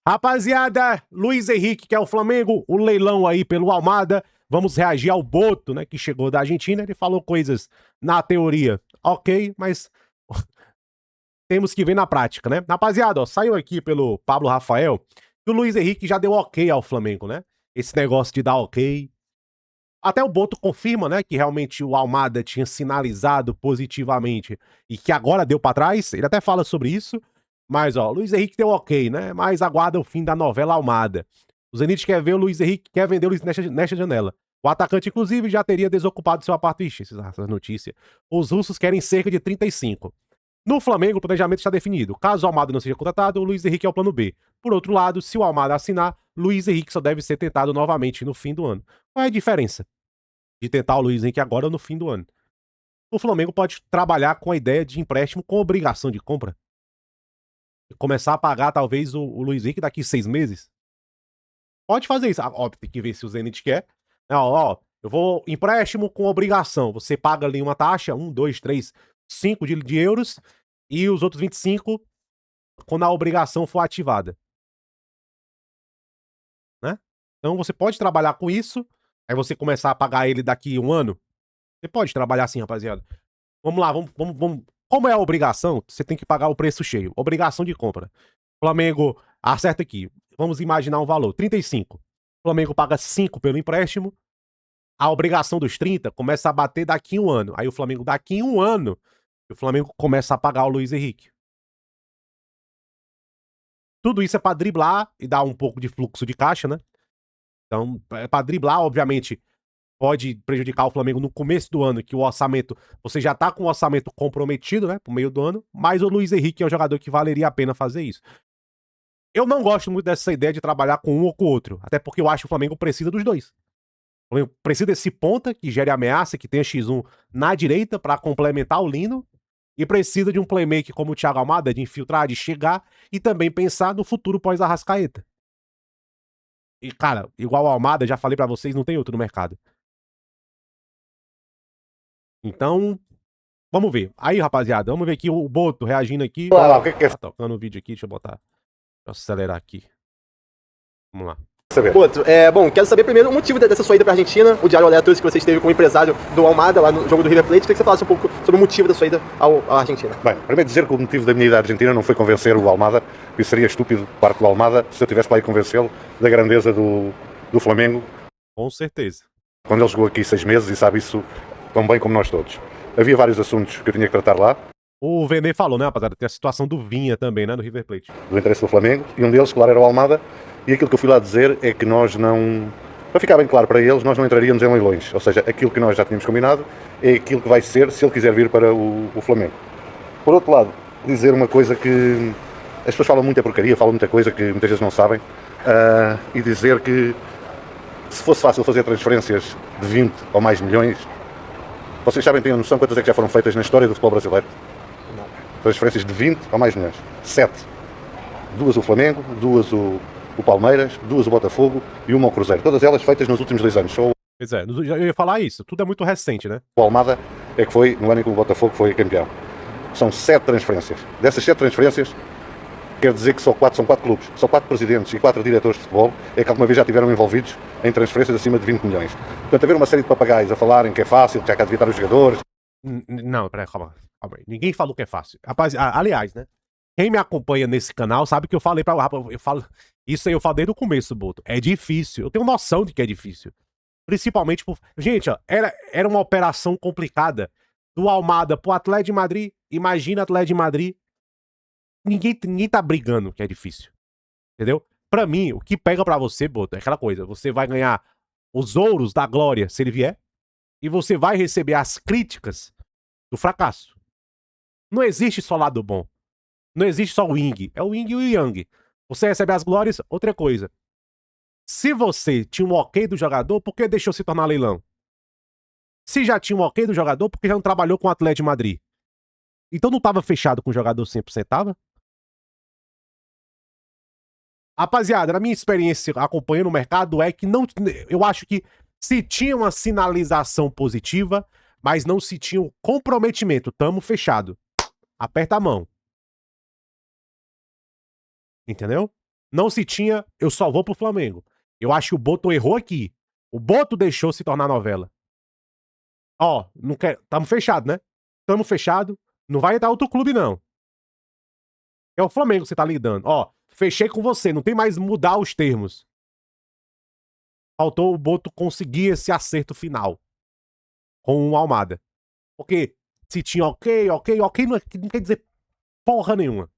Rapaziada, Luiz Henrique, que é o Flamengo, o leilão aí pelo Almada. Vamos reagir ao Boto, né, que chegou da Argentina. Ele falou coisas na teoria, ok, mas temos que ver na prática, né? Rapaziada, ó, saiu aqui pelo Pablo Rafael que o Luiz Henrique já deu ok ao Flamengo, né? Esse negócio de dar ok. Até o Boto confirma, né, que realmente o Almada tinha sinalizado positivamente e que agora deu pra trás. Ele até fala sobre isso. Mas, ó, Luiz Henrique deu ok, né? Mas aguarda o fim da novela Almada. O Zenit quer ver o Luiz Henrique, quer vender o Luiz nesta janela. O atacante, inclusive, já teria desocupado seu apartamento. Ixi, essas notícias. Os russos querem cerca de 35. No Flamengo, o planejamento está definido. Caso o Almada não seja contratado, o Luiz Henrique é o plano B. Por outro lado, se o Almada assinar, Luiz Henrique só deve ser tentado novamente no fim do ano. Qual é a diferença de tentar o Luiz Henrique agora ou no fim do ano? O Flamengo pode trabalhar com a ideia de empréstimo com obrigação de compra. E começar a pagar, talvez, o Luiz Henrique daqui 6 meses. Pode fazer isso. Óbvio, tem que ver se o Zenit quer. Ó, eu vou empréstimo com obrigação. Você paga ali uma taxa, 1, 2, 3, 5 de euros, e os outros 25 quando a obrigação for ativada. Né? Então você pode trabalhar com isso, aí você começar a pagar ele daqui 1 ano. Você pode trabalhar assim, rapaziada. Vamos lá, vamos. Como é a obrigação, você tem que pagar o preço cheio. Obrigação de compra. Flamengo, acerta aqui. Vamos imaginar um valor, 35. O Flamengo paga 5 pelo empréstimo. A obrigação dos 30 começa a bater daqui 1 ano. Aí o Flamengo, daqui 1 ano, o Flamengo começa a pagar o Luiz Henrique. Tudo isso é pra driblar e dar um pouco de fluxo de caixa, né? Então, é pra driblar, obviamente, pode prejudicar o Flamengo no começo do ano, que o orçamento, você já tá com o orçamento comprometido, né, pro meio do ano, mas o Luiz Henrique é um jogador que valeria a pena fazer isso. Eu não gosto muito dessa ideia de trabalhar com um ou com o outro, até porque eu acho que o Flamengo precisa dos dois. O Flamengo precisa desse ponta que gere ameaça, que tenha X1 na direita para complementar o Lino, e precisa de um playmaker como o Thiago Almada, de infiltrar, de chegar, e também pensar no futuro pós-Arrascaeta. E, cara, igual o Almada, já falei para vocês, não tem outro no mercado. Então, vamos ver. Aí, rapaziada, vamos ver aqui o Boto reagindo aqui. Olha lá, o que é que Tá tocando o vídeo aqui, deixa eu botar. Deixa eu acelerar aqui. Vamos lá. saber? Boto, bom, quero saber primeiro o motivo dessa sua ida pra Argentina, o Diário Eletros que você esteve com o empresário do Almada lá no jogo do River Plate. Queria que você falasse um pouco sobre o motivo da sua ida à Argentina. Bem, primeiro dizer que o motivo da minha ida à Argentina não foi convencer o Almada, porque seria estúpido por parte do Almada se eu tivesse lá e convencê-lo da grandeza do Flamengo. Com certeza. Quando ele chegou aqui 6 meses e sabe isso tão bem como nós todos. Havia vários assuntos que eu tinha que tratar lá. O Vene falou, né, rapaziada? Tem a situação do Vinha também, né, no River Plate. Do interesse do Flamengo, e um deles, claro, era o Almada, e aquilo que eu fui lá dizer é que nós não, para ficar bem claro para eles, nós não entraríamos em leilões, ou seja, aquilo que nós já tínhamos combinado é aquilo que vai ser se ele quiser vir para o Flamengo. Por outro lado, dizer uma coisa que as pessoas falam muita porcaria, falam muita coisa que muitas vezes não sabem, e dizer que se fosse fácil fazer transferências de 20 ou mais milhões, vocês sabem, têm a noção quantas é que já foram feitas na história do futebol brasileiro? Transferências de 20 ou mais milhões. 7. 2 o Flamengo, 2 o Palmeiras, 2 o Botafogo e 1 ao Cruzeiro. Todas elas feitas nos últimos 2 anos. Só Pois é, eu ia falar isso. Tudo é muito recente, né? o Almada é que foi no ano em que o Botafogo foi campeão. São 7 transferências. Dessas 7 transferências, quer dizer que são 4 clubes. Só 4 presidentes e 4 diretores de futebol é que alguma vez já estiveram envolvidos em transferências acima de 20 milhões. Portanto, haver uma série de papagaios a falarem que é fácil, que já cá devia estar os jogadores. Não, peraí, calma aí. Ninguém falou que é fácil. Rapaz, aliás, né? Quem me acompanha nesse canal sabe que eu falei pra rapaz, eu falo. Isso aí eu falei desde o começo, Boto. É difícil. Eu tenho noção de que é difícil. Principalmente por. Gente, ó, era uma operação complicada. Do Almada pro Atlético de Madrid. Imagina Atlético de Madrid. Ninguém tá brigando que é difícil. Entendeu? Pra mim, o que pega pra você, Boto, é aquela coisa. Você vai ganhar os ouros da glória se ele vier. E você vai receber as críticas do fracasso. Não existe só lado bom. Não existe só o Yin. É o Yin e o Yang. Você recebe as glórias, outra coisa. Se você tinha um ok do jogador, por que deixou se tornar leilão? Se já tinha um ok do jogador, por que já não trabalhou com o Atlético de Madrid? Então não estava fechado com o jogador 100%, tava? Rapaziada, na minha experiência acompanhando o mercado é que não, eu acho que se tinha uma sinalização positiva, mas não se tinha um comprometimento. Tamo fechado. Aperta a mão. Entendeu? Não se tinha, eu só vou pro Flamengo. Eu acho que o Boto errou aqui. O Boto deixou se tornar novela. Ó, não quer. Tamo fechado, né? Tamo fechado. Não vai entrar outro clube, não. É o Flamengo que você tá lidando. Ó, fechei com você. Não tem mais mudar os termos. Faltou o Boto conseguir esse acerto final com o Almada. Porque se tinha ok não quer dizer porra nenhuma.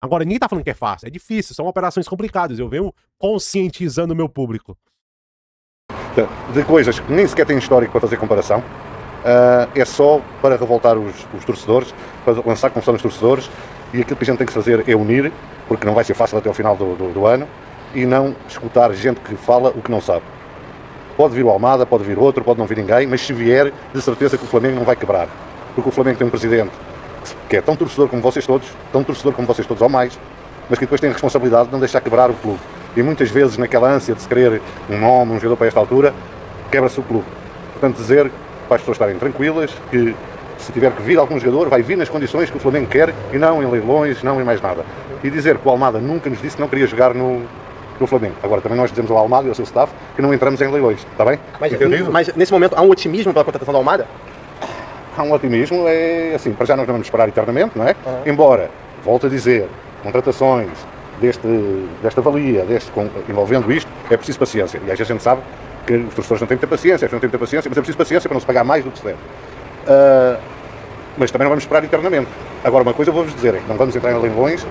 Agora, ninguém tá falando que é fácil. É difícil, são operações complicadas. Eu venho conscientizando o meu público. De coisas que nem sequer têm histórico para fazer comparação. É só para revoltar os torcedores, para lançar confusão nos torcedores, e aquilo que a gente tem que fazer é unir, porque não vai ser fácil até ao final do ano, e não escutar gente que fala o que não sabe. Pode vir o Almada, pode vir outro, pode não vir ninguém, mas se vier, de certeza que o Flamengo não vai quebrar. Porque o Flamengo tem um presidente que é tão torcedor como vocês todos ou mais, mas que depois tem a responsabilidade de não deixar quebrar o clube. E muitas vezes, naquela ânsia de se querer um nome, um jogador para esta altura, quebra-se o clube. Portanto, dizer para as pessoas estarem tranquilas que se tiver que vir algum jogador, vai vir nas condições que o Flamengo quer e não em leilões, não em mais nada. E dizer que o Almada nunca nos disse que não queria jogar no Flamengo. Agora, também nós dizemos ao Almada e ao seu staff que não entramos em leilões, está bem? Mas nesse momento há um otimismo pela contratação do Almada? Há um otimismo, é assim, para já nós não vamos esperar eternamente, não é? Embora, volto a dizer, contratações desta valia, envolvendo isto, é preciso paciência. E a gente sabe que os professores não têm muita paciência, mas é preciso paciência para não se pagar mais do que se deve. Mas também não vamos esperar eternamente. Agora, uma coisa eu vou-vos dizer, é que não vamos entrar em leilões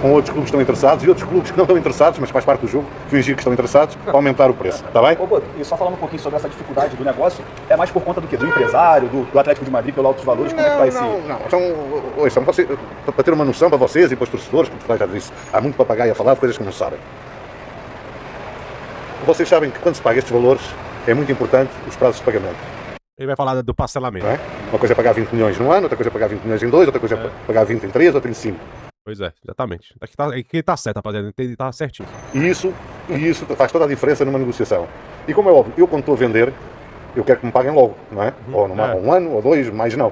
com outros clubes que estão interessados e outros clubes que não estão interessados, mas faz parte do jogo, fingir que estão interessados para aumentar o preço, está bem? Ô, Boto, e só falando um pouquinho sobre essa dificuldade do negócio, é mais por conta do quê? Do empresário, do Atlético de Madrid, pelo altos valores? Como é que tá esse... Não. Para ter uma noção para vocês e para os torcedores, porque já disse, há muito papagaio a falar de coisas que não sabem. Vocês sabem que quando se paga estes valores, é muito importante os prazos de pagamento. Ele vai falar do parcelamento. Não é? Uma coisa é pagar 20 milhões num ano, outra coisa é pagar 20 milhões em 2, outra coisa é pagar 20 em 3, outra em 5. Pois é, exatamente. Aqui tá certo, rapaziada. Ele tá certinho. E isso faz toda a diferença numa negociação. E como é óbvio, eu quando estou a vender, eu quero que me paguem logo, não é? Ou um ano, ou 2, mais não.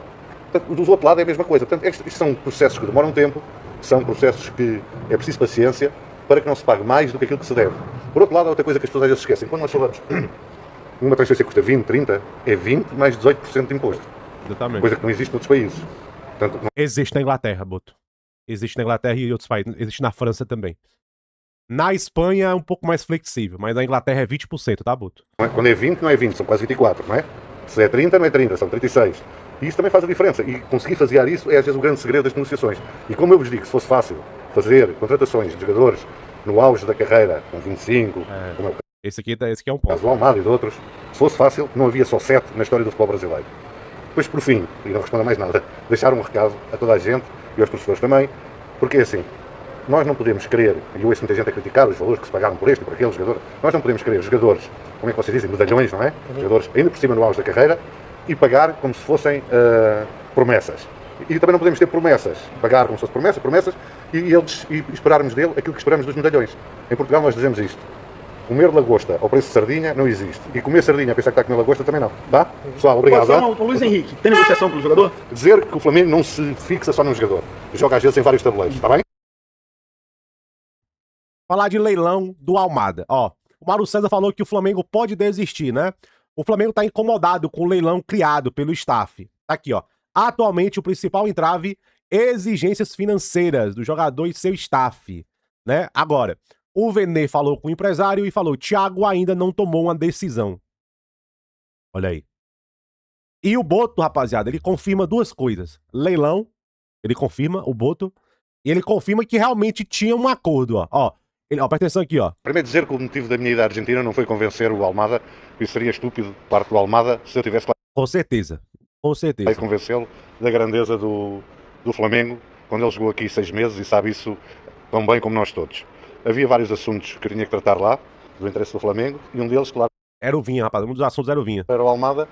Portanto, do outro lado é a mesma coisa. Portanto, estes são processos que demoram tempo, são processos que é preciso paciência para que não se pague mais do que aquilo que se deve. Por outro lado, há outra coisa que as pessoas às vezes esquecem. Quando nós falamos uma transferência custa 20, 30, é 20 mais 18% de imposto. Exatamente. Coisa que não existe noutros países. Portanto, não... Existe na Inglaterra, Boto. Existe na Inglaterra e em outros países. Existe na França também. Na Espanha é um pouco mais flexível, mas na Inglaterra é 20%, tá, Boto? Quando é 20, não é 20, são quase 24, não é? Se é 30, não é 30, são 36. E isso também faz a diferença. E conseguir fazer isso é às vezes o grande segredo das negociações. E como eu vos digo, se fosse fácil fazer contratações de jogadores no auge da carreira, com 25, como é o esse aqui é um ponto. caso do Almada e de outros, se fosse fácil, não havia só 7 na história do futebol brasileiro. Depois, por fim, e não respondo a mais nada, deixar um recado a toda a gente e aos professores também, porque é assim, nós não podemos querer, e eu ouço muita gente a criticar os valores que se pagaram por este e por aquele jogador, nós não podemos querer jogadores, como é que vocês dizem, medalhões, não é? Jogadores ainda por cima no auge da carreira, e pagar como se fossem promessas. E também não podemos ter promessas, pagar como se fossem promessas, e esperarmos dele aquilo que esperamos dos medalhões. Em Portugal nós dizemos isto. Comer lagosta ao preço de sardinha não existe. E comer sardinha a pensar que está a comer lagosta também não. Tá? Pessoal, obrigado. O Luiz Henrique, tem negociação com o jogador? Dizer que o Flamengo não se fixa só num jogador. Joga às vezes em vários tabuleiros, está bem? Falar de leilão do Almada. Ó, o Mauro César falou que o Flamengo pode desistir, né? O Flamengo tá incomodado com o leilão criado pelo staff. Tá aqui, ó. Atualmente, o principal entrave, exigências financeiras do jogador e seu staff, né? Agora, o Vene falou com o empresário e falou: Thiago ainda não tomou uma decisão. Olha aí. E o Boto, rapaziada, ele confirma duas coisas. Leilão, ele confirma, o Boto, e ele confirma que realmente tinha um acordo, ó. Ó, presta atenção aqui, ó. Primeiro dizer que o motivo da minha ida à Argentina não foi convencer o Almada, que isso seria estúpido de parte do Almada, se eu tivesse Com certeza, com certeza. convencê-lo da grandeza do Flamengo, quando ele jogou aqui 6 meses e sabe isso tão bem como nós todos. Havia vários assuntos que eu tinha que tratar lá, do interesse do Flamengo, e um deles, claro, Era o Vinha, rapaz. Um dos assuntos era o Vinha. era o Almada,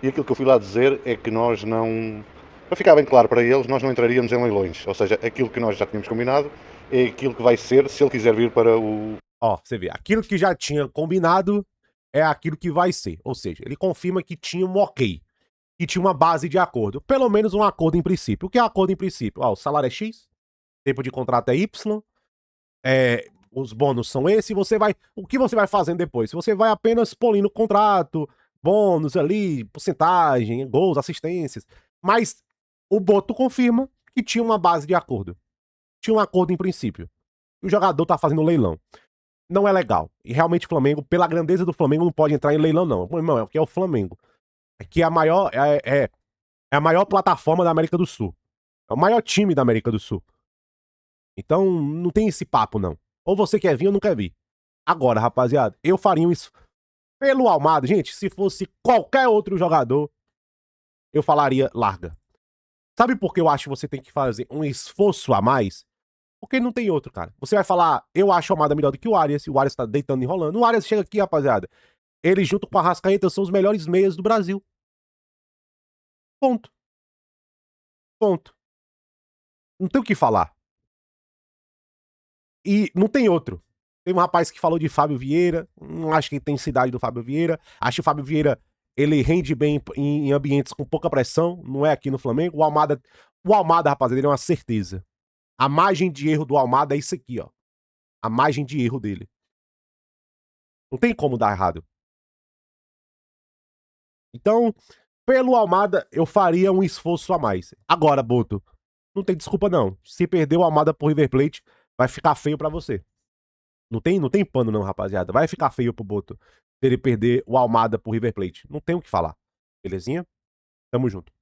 e aquilo que eu fui lá dizer é que nós não... Para ficar bem claro para eles, nós não entraríamos em leilões. Ou seja, aquilo que nós já tínhamos combinado é aquilo que vai ser se ele quiser vir para o... Ó, você vê, aquilo que já tinha combinado é aquilo que vai ser. Ou seja, ele confirma que tinha um ok. Que tinha uma base de acordo. Pelo menos um acordo em princípio. O que é acordo em princípio? Ó, o salário é X, tempo de contrato é Y, os bônus são esses, o que você vai fazendo depois? Você vai apenas polindo o contrato, bônus ali, porcentagem, gols, assistências. Mas o Boto confirma que tinha uma base de acordo. Tinha um acordo em princípio. O jogador tá fazendo leilão. Não é legal. E realmente o Flamengo, pela grandeza do Flamengo, não pode entrar em leilão, não. Irmão, é o que é o Flamengo. Que é a maior, é a maior plataforma da América do Sul. É o maior time da América do Sul. Então, não tem esse papo, não. Ou você quer vir ou não quer vir. Agora, rapaziada, eu faria isso pelo Almada. Gente, se fosse qualquer outro jogador, eu falaria larga. Sabe por que eu acho que você tem que fazer um esforço a mais? Porque não tem outro, cara. Você vai falar, eu acho o Almada melhor do que o Arias tá deitando e enrolando. O Arias chega aqui, rapaziada. Ele junto com a Arrascaeta são os melhores meias do Brasil. Ponto. Ponto. Não tem o que falar. E não tem outro. Tem um rapaz que falou de Fábio Vieira. Não acho que tem intensidade do Fábio Vieira. Acho que o Fábio Vieira, ele rende bem em ambientes com pouca pressão. Não é aqui no Flamengo. O Almada, rapaziada, ele é uma certeza. A margem de erro do Almada é isso aqui, ó. A margem de erro dele. Não tem como dar errado. Então, pelo Almada, eu faria um esforço a mais. Agora, Boto, não tem desculpa não. Se perder o Almada pro River Plate, vai ficar feio pra você. Não tem pano não, rapaziada. Vai ficar feio pro Boto se ele perder o Almada pro River Plate. Não tem o que falar. Belezinha? Tamo junto.